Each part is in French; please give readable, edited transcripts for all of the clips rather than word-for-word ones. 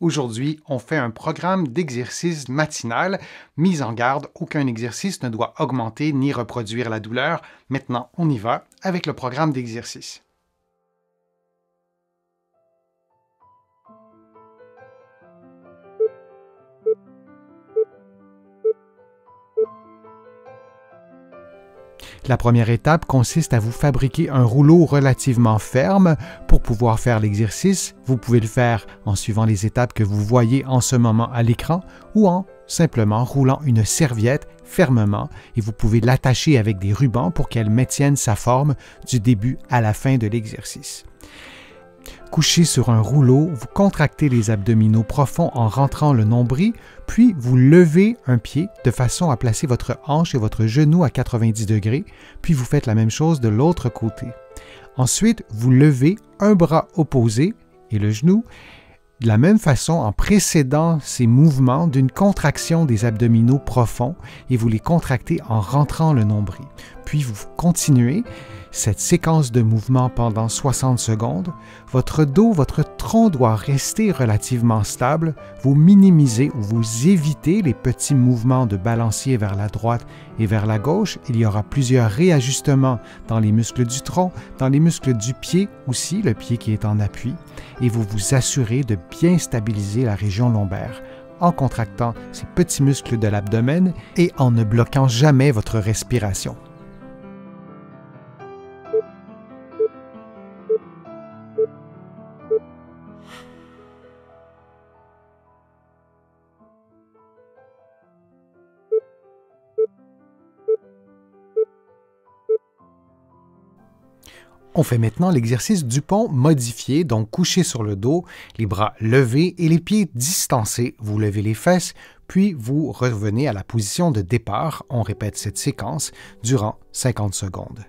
Aujourd'hui, on fait un programme d'exercice matinal. Mise en garde, aucun exercice ne doit augmenter ni reproduire la douleur. Maintenant, on y va avec le programme d'exercice. La première étape consiste à vous fabriquer un rouleau relativement ferme pour pouvoir faire l'exercice. Vous pouvez le faire en suivant les étapes que vous voyez en ce moment à l'écran ou en simplement roulant une serviette fermement et vous pouvez l'attacher avec des rubans pour qu'elle maintienne sa forme du début à la fin de l'exercice. Couché sur un rouleau, vous contractez les abdominaux profonds en rentrant le nombril, puis vous levez un pied de façon à placer votre hanche et votre genou à 90 degrés, puis vous faites la même chose de l'autre côté. Ensuite, vous levez un bras opposé et le genou, de la même façon en précédant ces mouvements d'une contraction des abdominaux profonds et vous les contractez en rentrant le nombril. Puis vous continuez cette séquence de mouvements pendant 60 secondes. Votre dos, votre tronc doit rester relativement stable. Vous minimisez ou vous évitez les petits mouvements de balancier vers la droite et vers la gauche. Il y aura plusieurs réajustements dans les muscles du tronc, dans les muscles du pied aussi, le pied qui est en appui. Et vous vous assurez de bien stabiliser la région lombaire en contractant ces petits muscles de l'abdomen et en ne bloquant jamais votre respiration. On fait maintenant l'exercice du pont modifié, donc couché sur le dos, les bras levés et les pieds distancés. Vous levez les fesses, puis vous revenez à la position de départ. On répète cette séquence durant 50 secondes.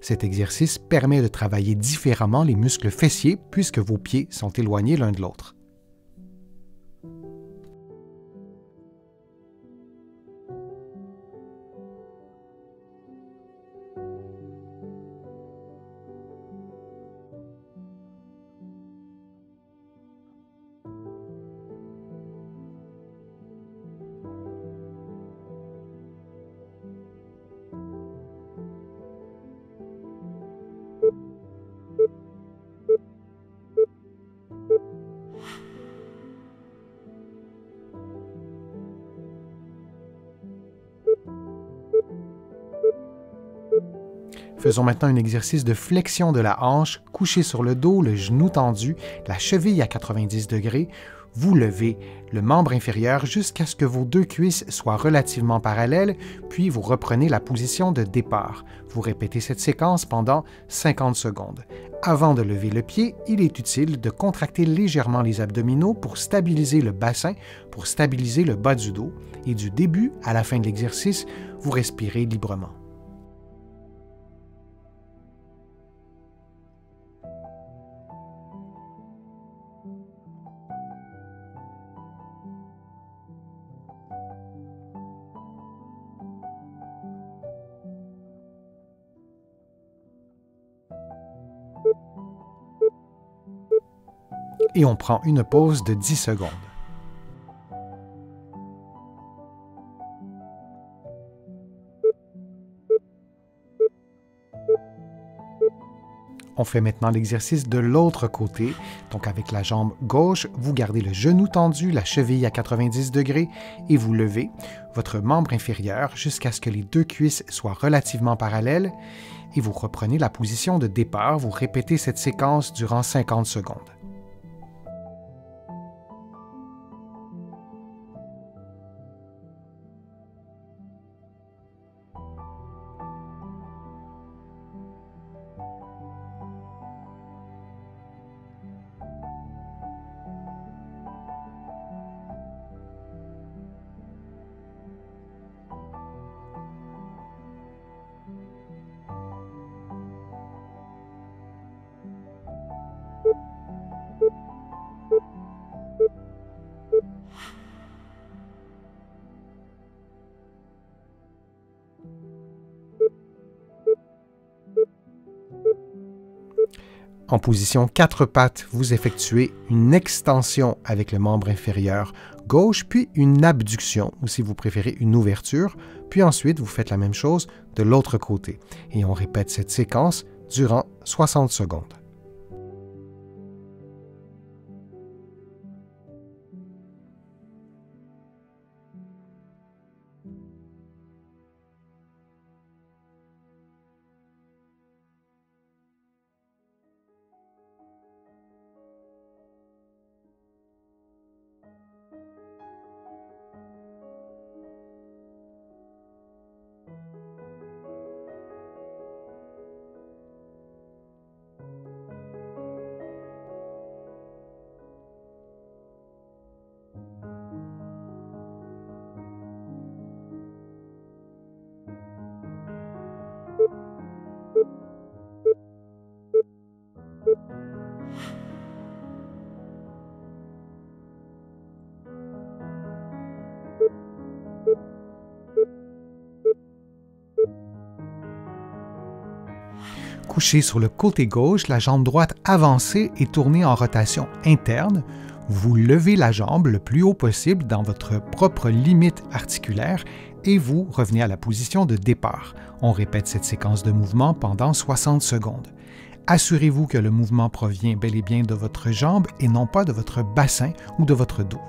Cet exercice permet de travailler différemment les muscles fessiers puisque vos pieds sont éloignés l'un de l'autre. Faisons maintenant un exercice de flexion de la hanche, couché sur le dos, le genou tendu, la cheville à 90 degrés. Vous levez le membre inférieur jusqu'à ce que vos deux cuisses soient relativement parallèles, puis vous reprenez la position de départ. Vous répétez cette séquence pendant 50 secondes. Avant de lever le pied, il est utile de contracter légèrement les abdominaux pour stabiliser le bassin, pour stabiliser le bas du dos. Et du début à la fin de l'exercice, vous respirez librement. Et on prend une pause de 10 secondes. On fait maintenant l'exercice de l'autre côté. Donc avec la jambe gauche, vous gardez le genou tendu, la cheville à 90 degrés et vous levez votre membre inférieur jusqu'à ce que les deux cuisses soient relativement parallèles et vous reprenez la position de départ. Vous répétez cette séquence durant 50 secondes. En position 4 pattes, vous effectuez une extension avec le membre inférieur gauche, puis une abduction, ou si vous préférez une ouverture, puis ensuite vous faites la même chose de l'autre côté. Et on répète cette séquence durant 60 secondes. Couché sur le côté gauche, la jambe droite avancée et tournée en rotation interne. Vous levez la jambe le plus haut possible dans votre propre limite articulaire et vous revenez à la position de départ. On répète cette séquence de mouvement pendant 60 secondes. Assurez-vous que le mouvement provient bel et bien de votre jambe et non pas de votre bassin ou de votre dos.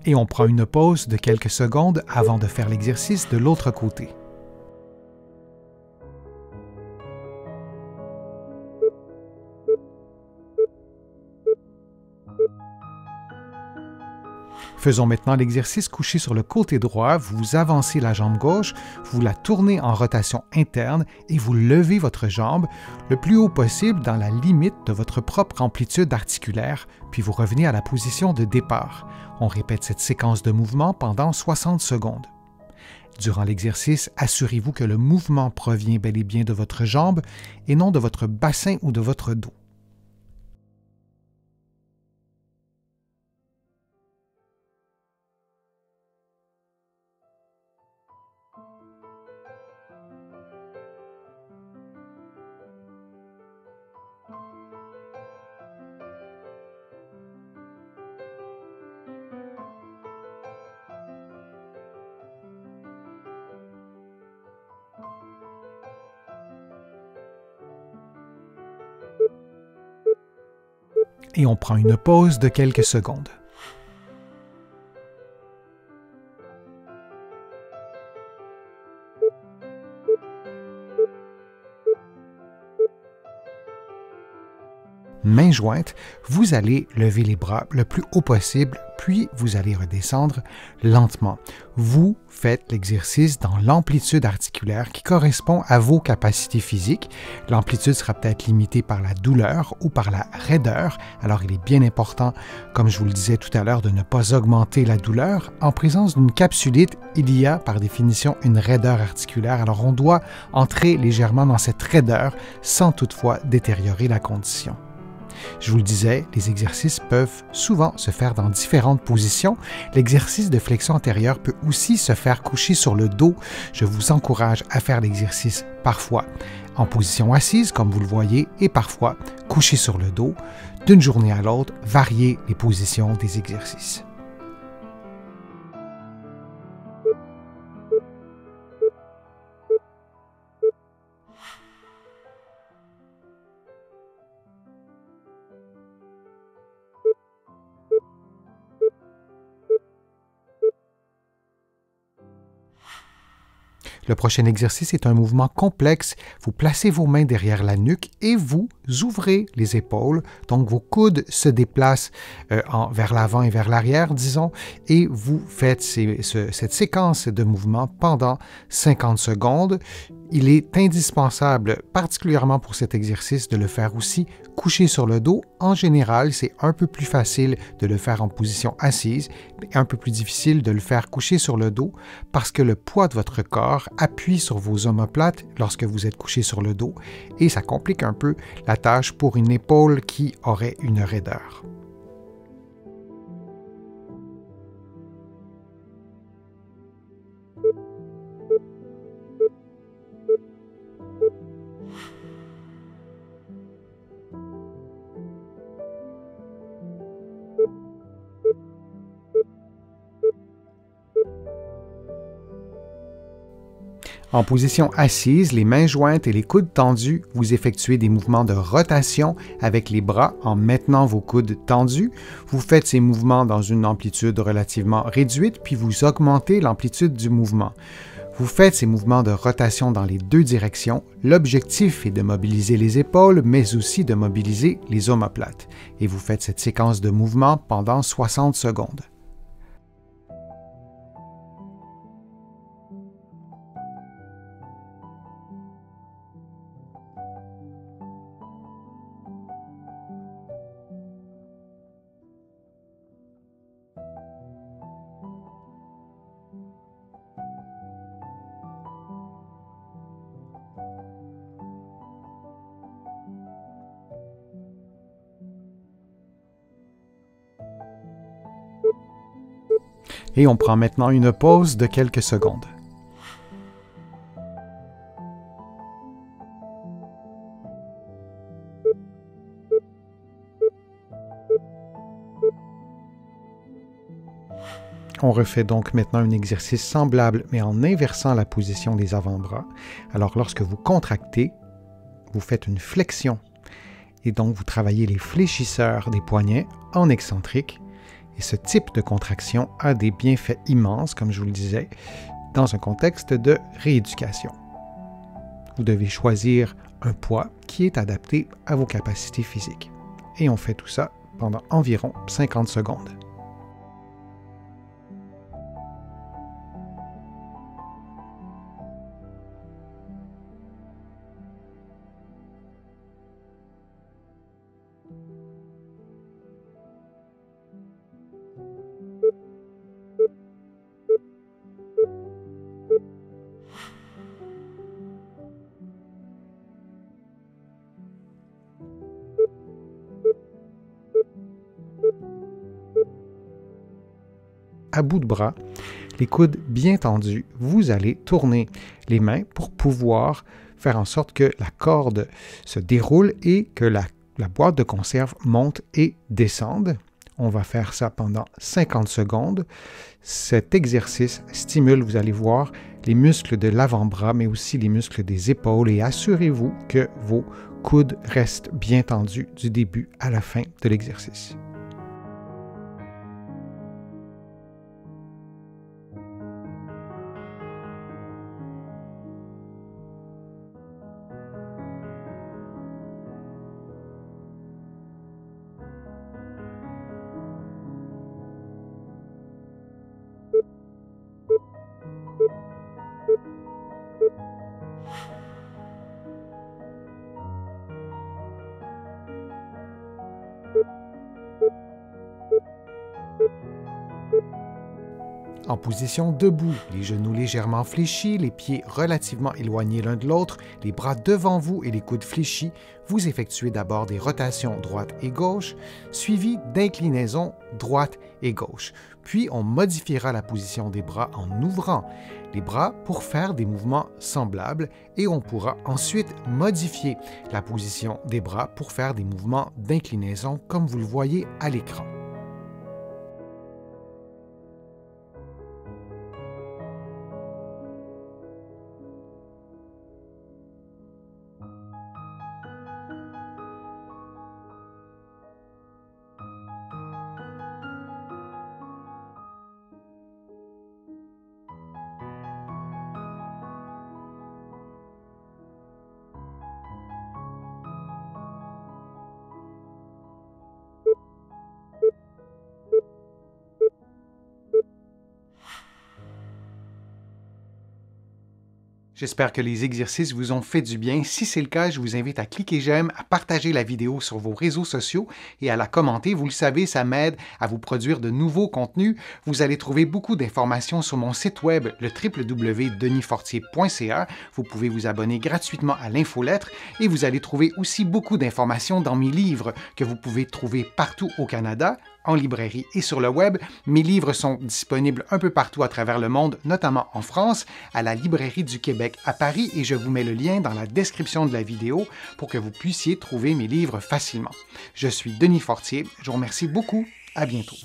Et on prend une pause de quelques secondes avant de faire l'exercice de l'autre côté. Faisons maintenant l'exercice couché sur le côté droit. Vous avancez la jambe gauche, vous la tournez en rotation interne et vous levez votre jambe le plus haut possible dans la limite de votre propre amplitude articulaire, puis vous revenez à la position de départ. On répète cette séquence de mouvement pendant 60 secondes. Durant l'exercice, assurez-vous que le mouvement provient bel et bien de votre jambe et non de votre bassin ou de votre dos. Et on prend une pause de quelques secondes. Main jointe, vous allez lever les bras le plus haut possible, puis vous allez redescendre lentement. Vous faites l'exercice dans l'amplitude articulaire qui correspond à vos capacités physiques. L'amplitude sera peut-être limitée par la douleur ou par la raideur, alors il est bien important, comme je vous le disais tout à l'heure, de ne pas augmenter la douleur. En présence d'une capsulite, il y a par définition une raideur articulaire, alors on doit entrer légèrement dans cette raideur sans toutefois détériorer la condition. Je vous le disais, les exercices peuvent souvent se faire dans différentes positions. L'exercice de flexion antérieure peut aussi se faire coucher sur le dos. Je vous encourage à faire l'exercice parfois en position assise, comme vous le voyez, et parfois couché sur le dos. D'une journée à l'autre, variez les positions des exercices. Le prochain exercice est un mouvement complexe. Vous placez vos mains derrière la nuque et vous ouvrez les épaules, donc vos coudes se déplacent vers l'avant et vers l'arrière, disons, et vous faites cette séquence de mouvements pendant 50 secondes. Il est indispensable, particulièrement pour cet exercice, de le faire aussi couché sur le dos. En général, c'est un peu plus facile de le faire en position assise, mais un peu plus difficile de le faire couché sur le dos parce que le poids de votre corps appuie sur vos omoplates lorsque vous êtes couché sur le dos et ça complique un peu la tâche pour une épaule qui aurait une raideur. En position assise, les mains jointes et les coudes tendus, vous effectuez des mouvements de rotation avec les bras en maintenant vos coudes tendus. Vous faites ces mouvements dans une amplitude relativement réduite, puis vous augmentez l'amplitude du mouvement. Vous faites ces mouvements de rotation dans les deux directions. L'objectif est de mobiliser les épaules, mais aussi de mobiliser les omoplates. Et vous faites cette séquence de mouvements pendant 60 secondes. Et on prend maintenant une pause de quelques secondes. On refait donc maintenant un exercice semblable, mais en inversant la position des avant-bras. Alors lorsque vous contractez, vous faites une flexion. Et donc vous travaillez les fléchisseurs des poignets en excentrique. Et ce type de contraction a des bienfaits immenses, comme je vous le disais, dans un contexte de rééducation. Vous devez choisir un poids qui est adapté à vos capacités physiques. Et on fait tout ça pendant environ 50 secondes. À bout de bras, les coudes bien tendus, vous allez tourner les mains pour pouvoir faire en sorte que la corde se déroule et que la boîte de conserve monte et descende. On va faire ça pendant 50 secondes. Cet exercice stimule, vous allez voir, les muscles de l'avant-bras, mais aussi les muscles des épaules et assurez-vous que vos coudes restent bien tendus du début à la fin de l'exercice. En position debout, les genoux légèrement fléchis, les pieds relativement éloignés l'un de l'autre, les bras devant vous et les coudes fléchis, vous effectuez d'abord des rotations droite et gauche, suivies d'inclinaisons droite et gauche. Puis on modifiera la position des bras en ouvrant les bras pour faire des mouvements semblables et on pourra ensuite modifier la position des bras pour faire des mouvements d'inclinaison comme vous le voyez à l'écran. J'espère que les exercices vous ont fait du bien. Si c'est le cas, je vous invite à cliquer j'aime, à partager la vidéo sur vos réseaux sociaux et à la commenter. Vous le savez, ça m'aide à vous produire de nouveaux contenus. Vous allez trouver beaucoup d'informations sur mon site web, le www.denisfortier.ca. Vous pouvez vous abonner gratuitement à l'infolettre et vous allez trouver aussi beaucoup d'informations dans mes livres que vous pouvez trouver partout au Canada, en librairie et sur le web. Mes livres sont disponibles un peu partout à travers le monde, notamment en France, à la Librairie du Québec à Paris, et je vous mets le lien dans la description de la vidéo pour que vous puissiez trouver mes livres facilement. Je suis Denis Fortier, je vous remercie beaucoup, à bientôt.